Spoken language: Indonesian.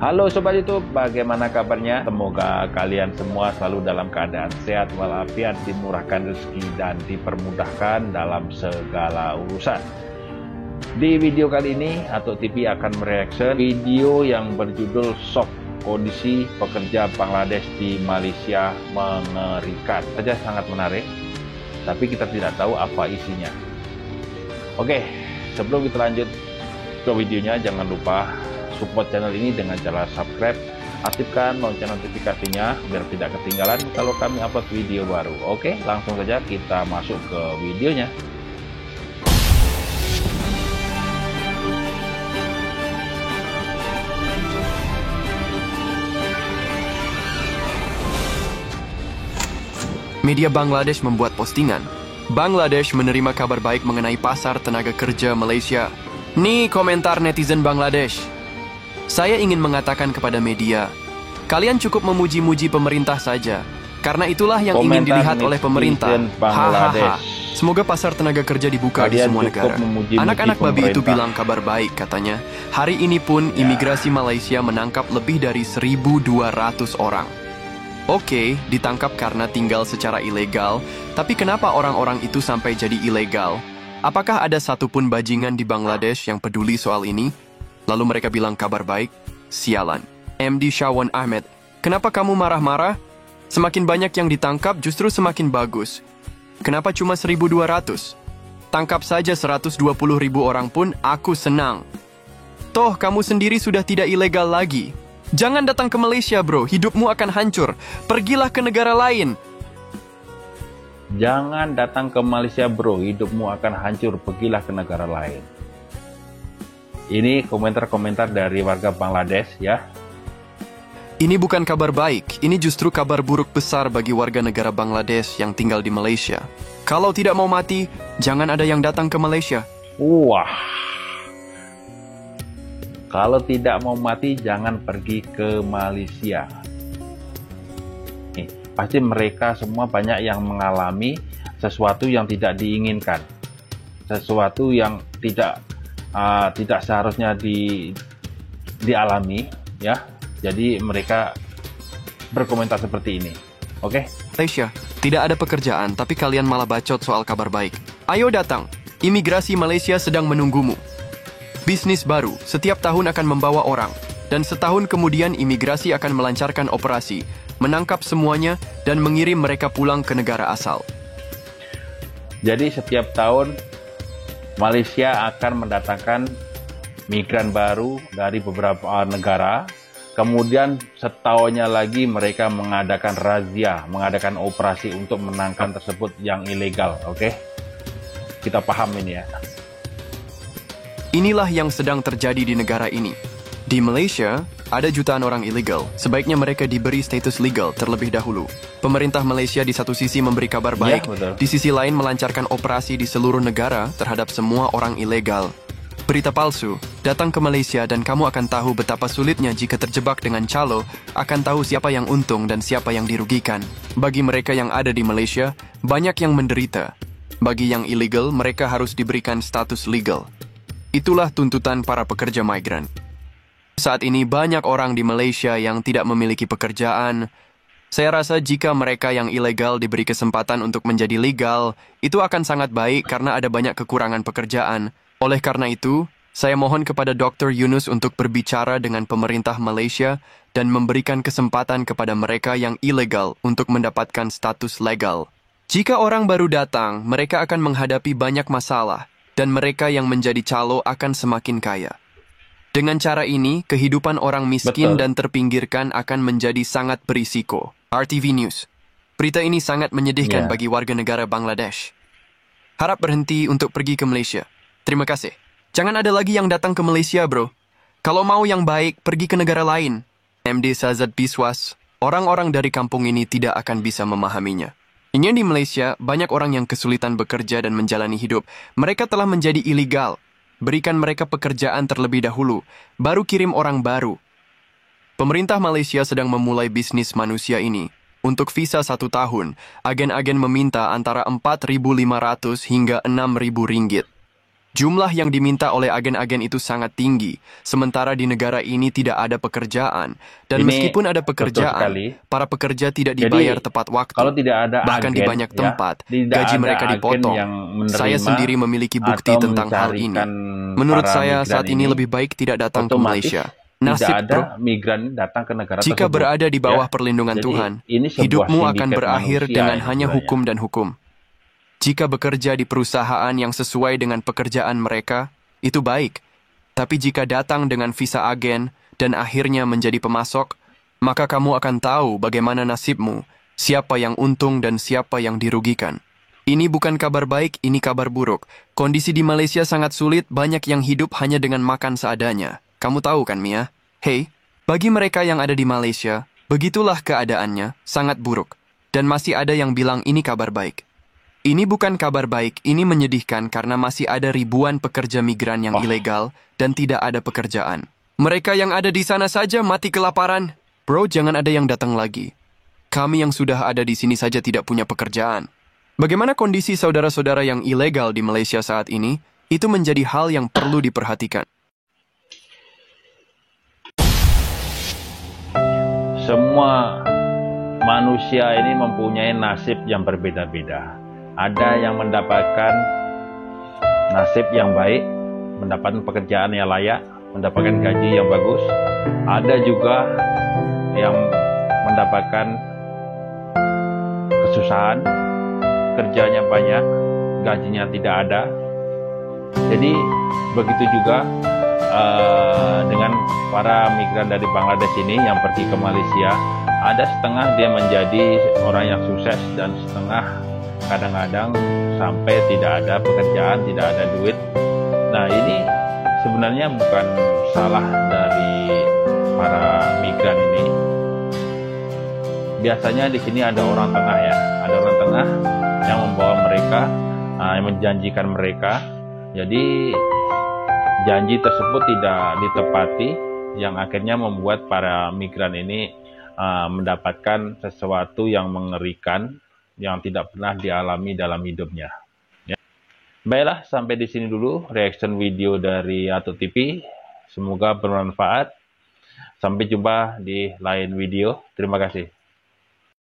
Halo Sobat YouTube, bagaimana kabarnya? Semoga kalian semua selalu dalam keadaan sehat walafiat, dimurahkan rezeki dan dipermudahkan dalam segala urusan. Di video kali ini, Atuk TV akan mereaksi video yang berjudul Shock Kondisi Pekerja Bangladesh di Malaysia Mengerikan. Saja sangat menarik, tapi kita tidak tahu apa isinya. Oke, sebelum kita lanjut ke videonya, jangan lupa support channel ini dengan cara subscribe, aktifkan lonceng notifikasinya biar tidak ketinggalan kalau kami upload video baru. Oke, langsung saja kita masuk ke videonya. Media Bangladesh membuat postingan. Bangladesh menerima kabar baik mengenai pasar tenaga kerja Malaysia. Nih komentar netizen Bangladesh. Saya ingin mengatakan kepada media, kalian cukup memuji-muji pemerintah saja, karena itulah yang ingin dilihat oleh pemerintah. Hahaha. Semoga pasar tenaga kerja dibuka di semua negara. Anak-anak babi itu bilang kabar baik katanya. Hari ini pun imigrasi Malaysia menangkap lebih dari 1.200 orang. Oke, ditangkap karena tinggal secara ilegal, tapi kenapa orang-orang itu sampai jadi ilegal? Apakah ada satupun bajingan di Bangladesh yang peduli soal ini? Lalu mereka bilang kabar baik. Sialan. MD Shawan Ahmed, kenapa kamu marah-marah? Semakin banyak yang ditangkap justru semakin bagus. Kenapa cuma 1.200? Tangkap saja 120.000 orang pun aku senang. Toh kamu sendiri sudah tidak ilegal lagi. Jangan datang ke Malaysia bro, hidupmu akan hancur. Pergilah ke negara lain. Jangan datang ke Malaysia bro, hidupmu akan hancur, pergilah ke negara lain. Ini komentar-komentar dari warga Bangladesh ya. Ini bukan kabar baik, ini justru kabar buruk besar bagi warga negara Bangladesh yang tinggal di Malaysia. Kalau tidak mau mati, jangan ada yang datang ke Malaysia. Wah. Kalau tidak mau mati, jangan pergi ke Malaysia. Nih, pasti mereka semua banyak yang mengalami sesuatu yang tidak diinginkan. Sesuatu yang tidak seharusnya dialami ya. Jadi mereka berkomentar seperti ini. Oke? Malaysia, tidak ada pekerjaan tapi kalian malah bacot soal kabar baik. Ayo datang. Imigrasi Malaysia sedang menunggumu. Bisnis baru setiap tahun akan membawa orang dan setahun kemudian imigrasi akan melancarkan operasi, menangkap semuanya dan mengirim mereka pulang ke negara asal. Jadi setiap tahun Malaysia akan mendatangkan migran baru dari beberapa negara. Kemudian setahunnya lagi mereka mengadakan razia, mengadakan operasi untuk menangkap tersebut yang ilegal. Oke? Kita paham ini ya. Inilah yang sedang terjadi di negara ini. Di Malaysia, ada jutaan orang ilegal. Sebaiknya mereka diberi status legal terlebih dahulu. Pemerintah Malaysia di satu sisi memberi kabar baik, di sisi lain melancarkan operasi di seluruh negara terhadap semua orang ilegal. Berita palsu, datang ke Malaysia dan kamu akan tahu betapa sulitnya jika terjebak dengan calo, akan tahu siapa yang untung dan siapa yang dirugikan. Bagi mereka yang ada di Malaysia, banyak yang menderita. Bagi yang ilegal, mereka harus diberikan status legal. Itulah tuntutan para pekerja migran. Saat ini banyak orang di Malaysia yang tidak memiliki pekerjaan. Saya rasa jika mereka yang ilegal diberi kesempatan untuk menjadi legal, itu akan sangat baik karena ada banyak kekurangan pekerjaan. Oleh karena itu, saya mohon kepada Dr. Yunus untuk berbicara dengan pemerintah Malaysia dan memberikan kesempatan kepada mereka yang ilegal untuk mendapatkan status legal. Jika orang baru datang, mereka akan menghadapi banyak masalah dan mereka yang menjadi calo akan semakin kaya. Dengan cara ini, kehidupan orang miskin dan terpinggirkan akan menjadi sangat berisiko. RTV News. Berita ini sangat menyedihkan bagi warga negara Bangladesh. Harap berhenti untuk pergi ke Malaysia. Terima kasih. Jangan ada lagi yang datang ke Malaysia, bro. Kalau mau yang baik, pergi ke negara lain. MD Sazad Biswas, orang-orang dari kampung ini tidak akan bisa memahaminya. Ini di Malaysia, banyak orang yang kesulitan bekerja dan menjalani hidup. Mereka telah menjadi ilegal. Berikan mereka pekerjaan terlebih dahulu, baru kirim orang baru. Pemerintah Malaysia sedang memulai bisnis manusia ini. Untuk visa 1 tahun, agen-agen meminta antara 4.500 hingga 6.000 ringgit. Jumlah yang diminta oleh agen-agen itu sangat tinggi, sementara di negara ini tidak ada pekerjaan. Dan meskipun ada pekerjaan, para pekerja tidak dibayar tepat waktu. Kalau tidak ada bahkan agen, di banyak tempat, gaji mereka dipotong. Saya sendiri memiliki bukti tentang hal ini. Menurut saya, saat ini lebih baik tidak datang ke Malaysia. Nasib ada migran datang ke negara jika tersebut, berada di bawah perlindungan Tuhan, hidupmu akan berakhir dengan hanya hukum dan hukum. Jika bekerja di perusahaan yang sesuai dengan pekerjaan mereka, itu baik. Tapi jika datang dengan visa agen dan akhirnya menjadi pemasok, maka kamu akan tahu bagaimana nasibmu, siapa yang untung dan siapa yang dirugikan. Ini bukan kabar baik, ini kabar buruk. Kondisi di Malaysia sangat sulit, banyak yang hidup hanya dengan makan seadanya. Kamu tahu kan, Mia? Hei, bagi mereka yang ada di Malaysia, begitulah keadaannya, sangat buruk. Dan masih ada yang bilang ini kabar baik. Ini bukan kabar baik, ini menyedihkan karena masih ada ribuan pekerja migran yang ilegal dan tidak ada pekerjaan. Mereka yang ada di sana saja mati kelaparan. Bro, jangan ada yang datang lagi. Kami yang sudah ada di sini saja tidak punya pekerjaan. Bagaimana kondisi saudara-saudara yang ilegal di Malaysia saat ini? Itu menjadi hal yang perlu diperhatikan. Semua manusia ini mempunyai nasib yang berbeda-beda. Ada yang mendapatkan nasib yang baik, mendapatkan pekerjaan yang layak, mendapatkan gaji yang bagus. Ada juga yang mendapatkan kesusahan, kerjanya banyak, gajinya tidak ada. Jadi begitu juga dengan para migran dari Bangladesh ini yang pergi ke Malaysia. Ada setengah dia menjadi orang yang sukses dan setengah kadang-kadang sampai tidak ada pekerjaan, tidak ada duit. Nah, ini sebenarnya bukan salah dari para migran ini. Biasanya di sini ada orang tengah ya, ada orang tengah yang membawa mereka, yang menjanjikan mereka. Jadi janji tersebut tidak ditepati, yang akhirnya membuat para migran ini mendapatkan sesuatu yang mengerikan, yang tidak pernah dialami dalam hidupnya. Ya. Baiklah, sampai di sini dulu reaction video dari Atuk TV. Semoga bermanfaat. Sampai jumpa di lain video. Terima kasih.